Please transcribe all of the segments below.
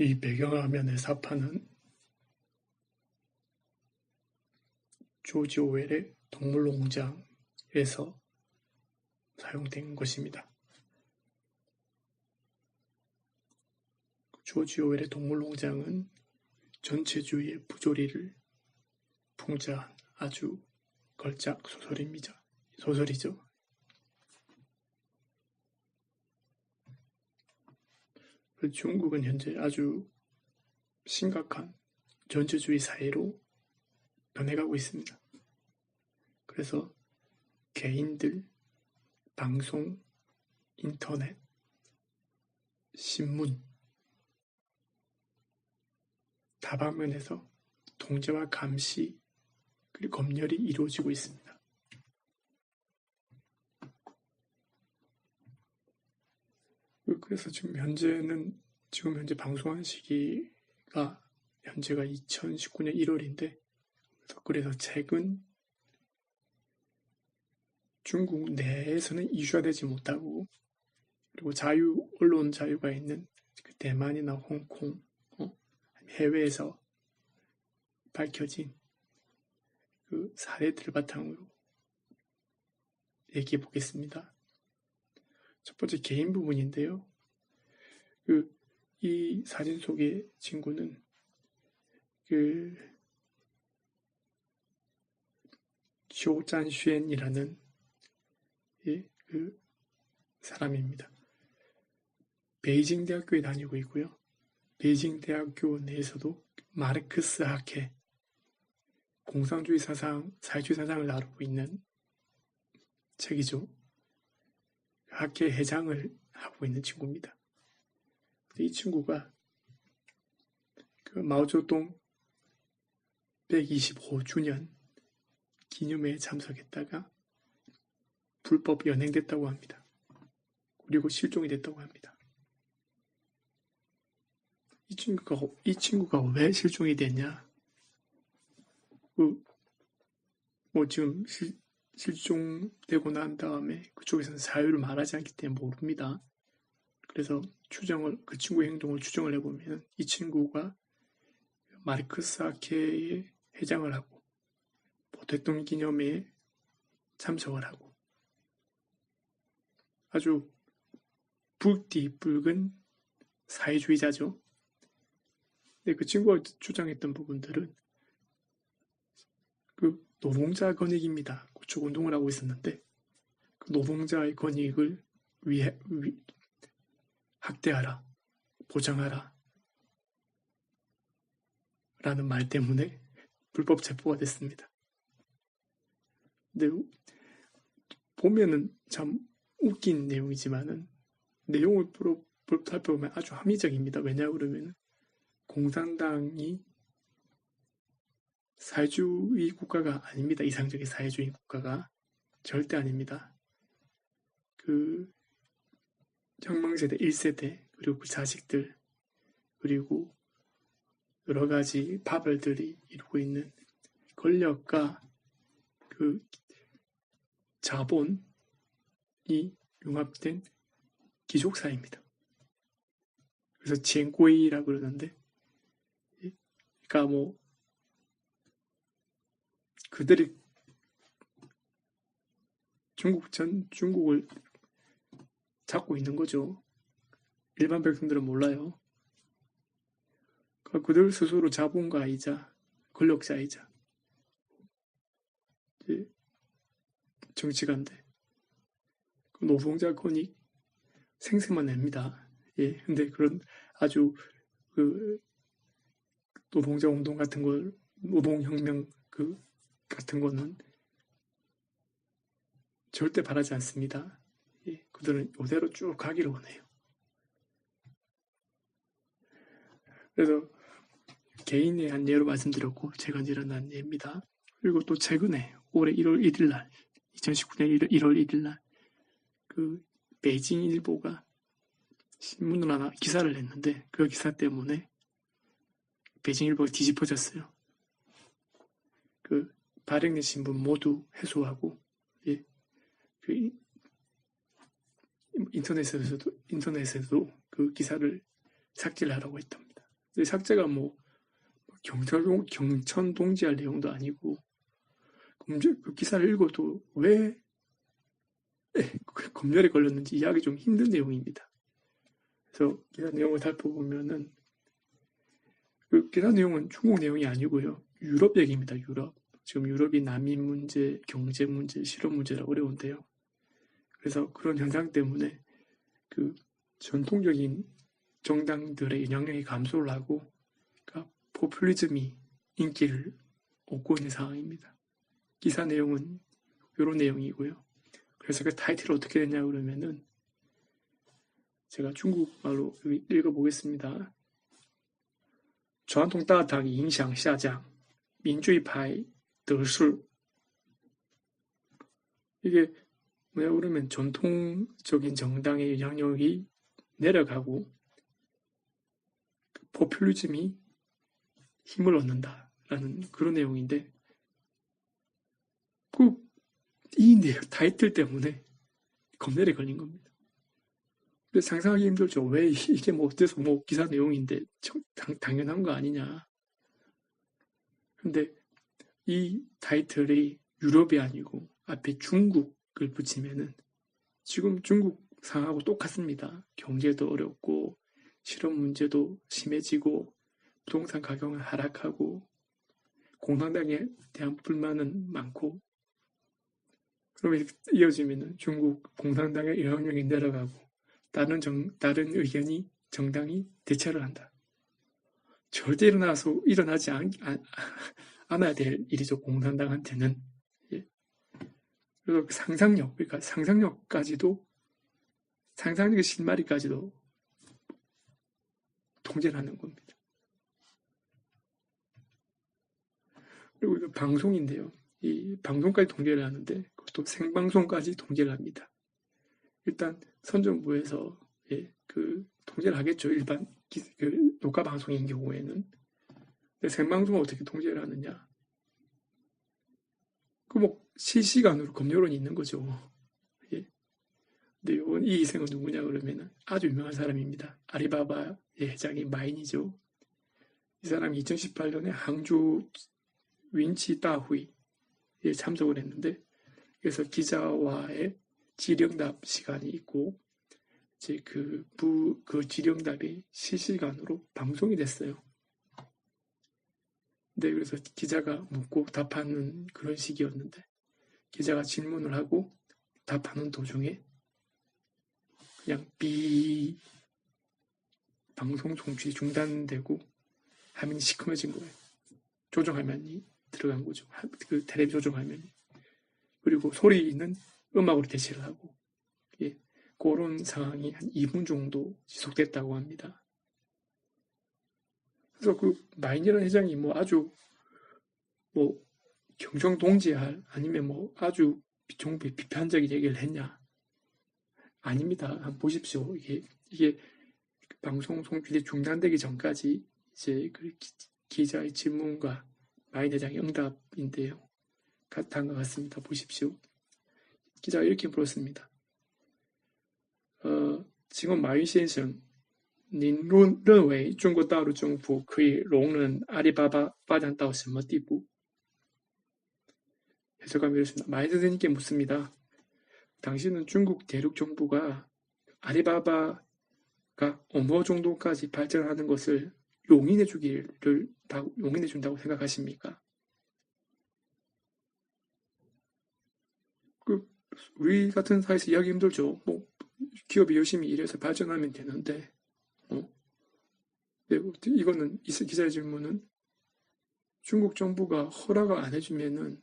이 배경화면의 사파는 조지 오웰의 동물농장에서 사용된 것입니다. 조지 오웰의 동물농장은 전체주의의 부조리를 풍자한 아주 걸작 소설이죠. 중국은 현재 아주 심각한 전체주의 사회로 변해가고 있습니다. 그래서 개인들, 방송, 인터넷, 신문 다방면에서 통제와 감시 그리고 검열이 이루어지고 있습니다. 그래서 지금 현재 방송한 시기가 현재가 2019년 1월인데 그래서 최근 중국 내에서는 이슈화되지 못하고 그리고 언론 자유가 있는 그 대만이나 홍콩 해외에서 밝혀진 그 사례들을 바탕으로 얘기해 보겠습니다. 첫 번째 개인 부분인데요. 이 사진 속의 친구는 쇼잔쉔이라는 그 사람입니다. 베이징 대학교에 다니고 있고요. 베이징 대학교 내에서도 마르크스 학회, 공산주의 사상, 사회주의 사상을 다루고 있는 책이죠. 학회 회장을 하고 있는 친구입니다. 이 친구가 그 마오쩌둥 125주년 기념회에 참석했다가 불법 연행됐다고 합니다. 그리고 실종이 됐다고 합니다. 이 친구가 왜 실종이 됐냐? 지금 실종되고 난 다음에 그쪽에서는 사유를 말하지 않기 때문에 모릅니다. 그래서 그 친구의 행동을 추정을 해보면 이 친구가 마르크스 학회에 회장을 하고 대통령 기념회에 참석을 하고 아주 붉은 사회주의자죠. 근데 그 친구가 주장했던 부분들은 그 노동자 권익입니다. 그쪽 운동을 하고 있었는데 그 노동자의 권익을 위해 학대하라, 보장하라 라는 말 때문에 불법 체포가 됐습니다. 근데 보면은 참 웃긴 내용이지만은 내용을 살펴보면 아주 합리적입니다. 왜냐 그러면 공산당이 사회주의 국가가 아닙니다. 이상적인 사회주의 국가가 절대 아닙니다. 그 혁명세대 1세대 그리고 그 자식들 그리고 여러 가지 파벌들이 이루고 있는 권력과 그 자본이 융합된 귀족사회입니다. 그래서 젠꼬이라고 그러는데 그러니까 그들이 중국을 잡고 있는 거죠. 일반 백성들은 몰라요. 그들 스스로 자본가이자 권력자이자 정치가인데 노동자 권익 생색만 냅니다. 근데 그런 아주 노동자 운동 같은 걸 노동혁명 같은 거는 절대 바라지 않습니다. 그들은 이대로 쭉 가기를 원해요. 그래서 개인의 한 예로 말씀드렸고 최근 일어난 예입니다. 그리고 또 최근에 올해 1월 1일 날 2019년 1월 1일 날 그 베이징 일보가 신문을 하나 기사를 냈는데 그 기사 때문에 베이징 일보가 뒤집어졌어요. 그 발행된 신문 모두 해소하고 그 인터넷에서도 그 기사를 삭제를 하라고 했답니다. 삭제가 뭐 경천 동지할 내용도 아니고 그 기사를 읽어도 왜 검열에 걸렸는지 이해하기 좀 힘든 내용입니다. 그래서 기사 내용을 살펴보면은 그 기사 내용은 중국 내용이 아니고요. 유럽 얘기입니다. 유럽. 지금 유럽이 난민 문제, 경제 문제, 실업 문제라 어려운데요. 그래서 그런 현상 때문에 그 전통적인 정당들의 영향력이 감소를 하고 그러니까 포퓰리즘이 인기를 얻고 있는 상황입니다. 기사 내용은 이런 내용이고요. 그래서 그 타이틀이 어떻게 됐냐 그러면은 제가 중국말로 읽어보겠습니다. 传统大党影响下降，民粹派得势. 이게 뭐냐 그러면 전통적인 정당의 영향력이 내려가고 포퓰리즘이 힘을 얻는다라는 그런 내용인데 이 타이틀 때문에 검열에 걸린 겁니다. 근데 상상하기 힘들죠. 왜 이게 뭐 어때서 뭐 기사 내용인데 당연한 거 아니냐. 근데 이 타이틀이 유럽이 아니고 앞에 중국을 붙이면은 지금 중국 상황하고 똑같습니다. 경제도 어렵고 실업 문제도 심해지고 부동산 가격은 하락하고 공산당에 대한 불만은 많고 그러면 이어지면은 중국 공산당의 영향력이 내려가고 다른 의견이 정당이 대체를 한다. 절대 일어나지 않아야 될 일이죠. 공산당한테는. 예. 그래서 그러니까 상상력까지도 상상력의 실마리까지도 통제를 하는 겁니다. 그리고 이거 방송인데요. 이 방송까지 통제를 하는데 그것도 생방송까지 통제를 합니다. 일단 선정부에서 그 통제를 하겠죠. 일반 그 녹화 방송인 경우에는. 근데 생방송을 어떻게 통제를 하느냐? 그 뭐 실시간으로 검열원이 있는 거죠. 예. 근데 이 희생은 누구냐 그러면 아주 유명한 사람입니다. 아리바바의 회장인 마인이죠. 이 사람이 2018년에 항주 윈치 다회에 참석을 했는데 그래서 기자와의 질의응답 시간이 있고 이제 그 질의응답이 실시간으로 방송이 됐어요. 근데 그래서 기자가 묻고 답하는 그런 시기였는데 기자가 질문을 하고 답하는 도중에 그냥 방송 송출이 중단되고 화면이 시커매진 거예요. 조정화면이 들어간 거죠. 그 텔레비 조정화면이. 그리고 소리는 음악으로 대체를 하고 그런 상황이 한 2분 정도 지속됐다고 합니다. 그래서 그 마인이라는 회장이 뭐 아주 뭐 경성동지할 아니면 뭐 아주 정부에 비판적인 얘기를 했냐? 아닙니다. 한번 보십시오. 이게 방송 송출이 중단되기 전까지 이제 그 기자의 질문과 마인 회장의 응답인데요. 같은 것 같습니다. 보십시오. 기자가 이렇게 물었습니다. 请问马云先生，您认为中国大陆政府可以容忍阿里巴巴发展到什么地步？ 해석하면 이렇습니다. 마인 선생님께 묻습니다. 당신은 중국 대륙 정부가 아리바바가 어느 정도까지 발전하는 것을 용인해 준다고 생각하십니까? 우리 같은 사회에서 이야기 힘들죠. 뭐 기업이 열심히 일해서 발전하면 되는데, 네, 이거는 기자의 질문은 중국 정부가 허락을 안 해주면은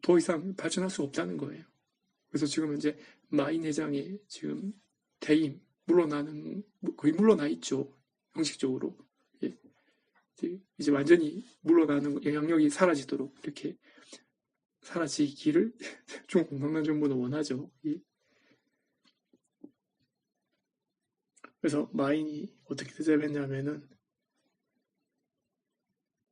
더 이상 발전할 수 없다는 거예요. 그래서 지금 현재 마인 회장이 지금 퇴임, 거의 물러나 있죠. 형식적으로. 예. 이제 완전히 물러나는 영향력이 사라지도록 이렇게 사라지기를 중국 공산당 정부는 원하죠. 예. 그래서 마인이 어떻게 대답했냐면은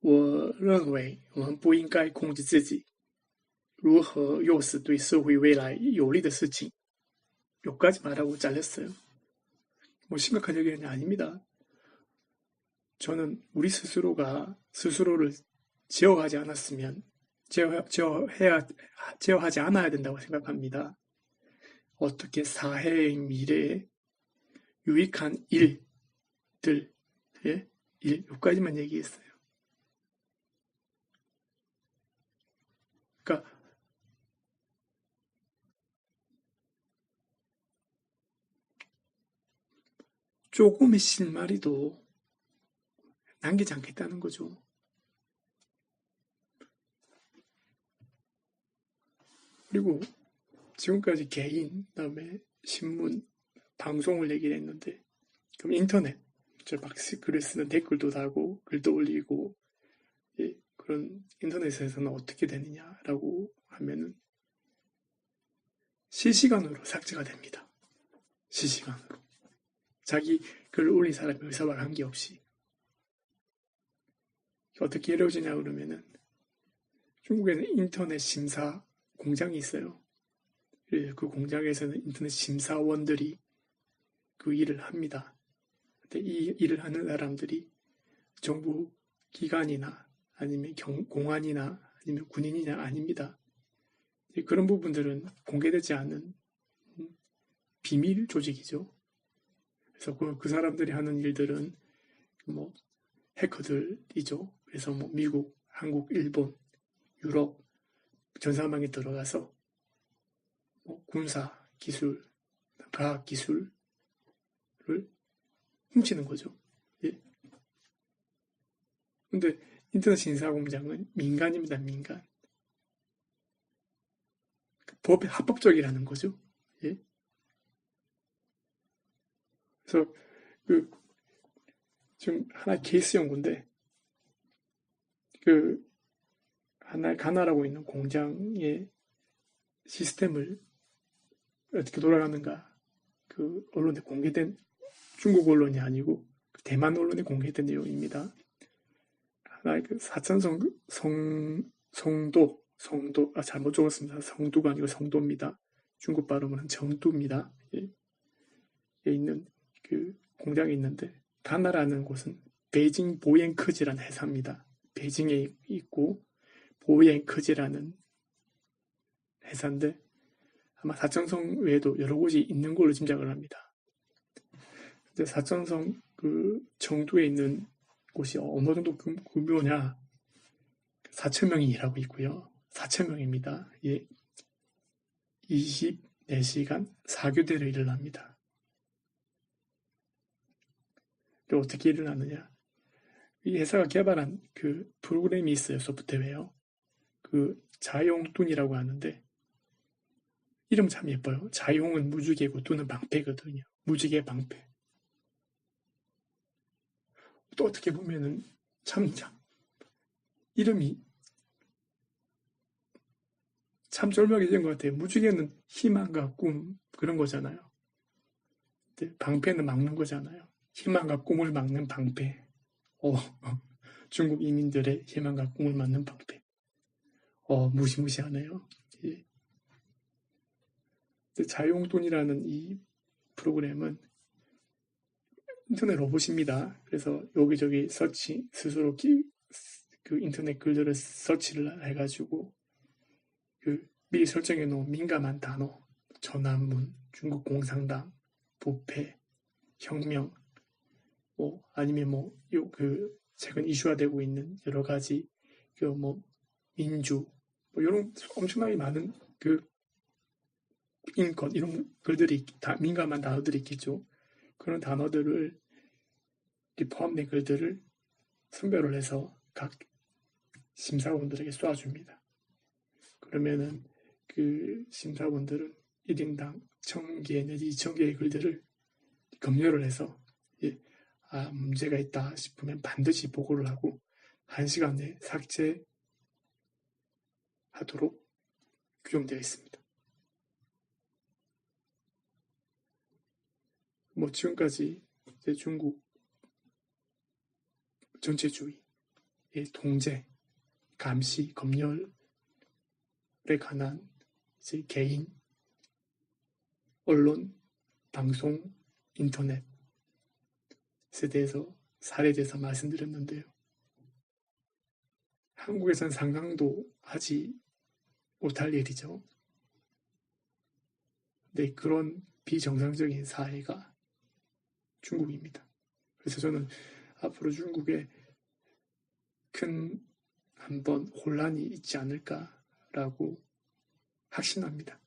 我认为我们不应该控制自己如何诱使对社会未来有利的事情 여기까지 말하고 잘렸어요. 뭐 심각한 얘기는 아닙니다. 저는 우리 스스로가 스스로를 제어하지 않았으면 제어하지 않아야 된다고 생각합니다. 어떻게 사회의 미래에 유익한 일들의 일, 여기까지만 얘기했어요. 그러니까 조금의 실마리도 남기지 않겠다는 거죠. 그리고 지금까지 개인, 그다음에 신문, 방송을 얘기를 했는데, 그럼 인터넷, 저 막 글을 쓰는 댓글도 달고 글도 올리고, 예, 그런 인터넷에서는 어떻게 되느냐라고 하면은 실시간으로 삭제가 됩니다. 실시간으로. 자기 글을 올린 사람의 의사와 관계없이. 어떻게 이루어지냐 그러면은 중국에는 인터넷 심사 공장이 있어요. 그래서 그 공장에서는 인터넷 심사원들이 그 일을 합니다. 근데 이 일을 하는 사람들이 정부 기관이나 아니면 공안이나 아니면 군인이냐 아닙니다. 그런 부분들은 공개되지 않은 비밀 조직이죠. 그래서 그 사람들이 하는 일들은 뭐 해커들이죠. 그래서 뭐 미국, 한국, 일본, 유럽 전사망에 들어가서 뭐 군사 기술, 과학 기술을 훔치는 거죠. 예. 근데 인터넷 신사공장은 민간입니다, 민간. 법에 합법적이라는 거죠. 예. 그래서 그 지금 하나의 케이스 연구인데 그 하나의 가나라고 있는 공장의 시스템을 어떻게 돌아가는가 그 언론에 공개된 중국 언론이 아니고 대만 언론에 공개된 내용입니다. 하나의 그 사천성 성도 잘못 적었습니다. 성도가 아니고 성도입니다. 중국 발음은 정도입니다. 예. 에 있는 그 공장이 있는데 가나라는 곳은 베이징 보옌크지라는 회사입니다. 베이징에 있고 보옌크지라는 회사인데 아마 사천성 외에도 여러 곳이 있는 걸로 짐작을 합니다. 근데 사천성 그 청두에 있는 곳이 어느 정도 규모냐 4,000명이 일하고 있고요. 4,000명입니다. 예. 24시간 4교대로 일을 합니다. 어떻게 일을 하느냐? 이 회사가 개발한 그 프로그램이 있어요. 소프트웨어. 그 자용둔이라고 하는데 이름 참 예뻐요. 자용은 무지개고 둔은 방패거든요. 무지개 방패. 또 어떻게 보면은 참 이름이 참 절묘해진 것 같아요. 무지개는 희망과 꿈 그런 거잖아요. 근데 방패는 막는 거잖아요. 희망과 꿈을 막는 방패. 중국 이민들의 희망과 꿈을 막는 방패. 무시무시하네요. 예. 자용돈이라는 이 프로그램은 인터넷 로봇입니다. 그래서 여기저기 서치 스스로 그 인터넷 글들을 서치를 해가지고 그 미리 설정해 놓은 민감한 단어, 전환문, 중국 공산당, 부패, 혁명, 뭐 아니면 그 최근 이슈화되고 있는 여러 가지 그 민주 뭐 이런 엄청나게 많은 그 인권 이런 글들이 다 민감한 단어들이 있겠죠. 그런 단어들을 포함된 글들을 선별을 해서 각 심사원들에게 쏴줍니다. 그러면은 그 심사원들은 1인당 1,000개 내지 2,000개의 글들을 검열을 해서 문제가 있다 싶으면 반드시 보고를 하고 1시간 내에 삭제하도록 규정되어 있습니다. 지금까지 중국 전체주의의 통제, 감시, 검열에 관한 개인, 언론, 방송, 인터넷 대해서 사례에 대해서 말씀드렸는데요. 한국에선 상상도 하지 못할 일이죠. 네, 그런 비정상적인 사회가 중국입니다. 그래서 저는 앞으로 중국에 큰 한번 혼란이 있지 않을까라고 확신합니다.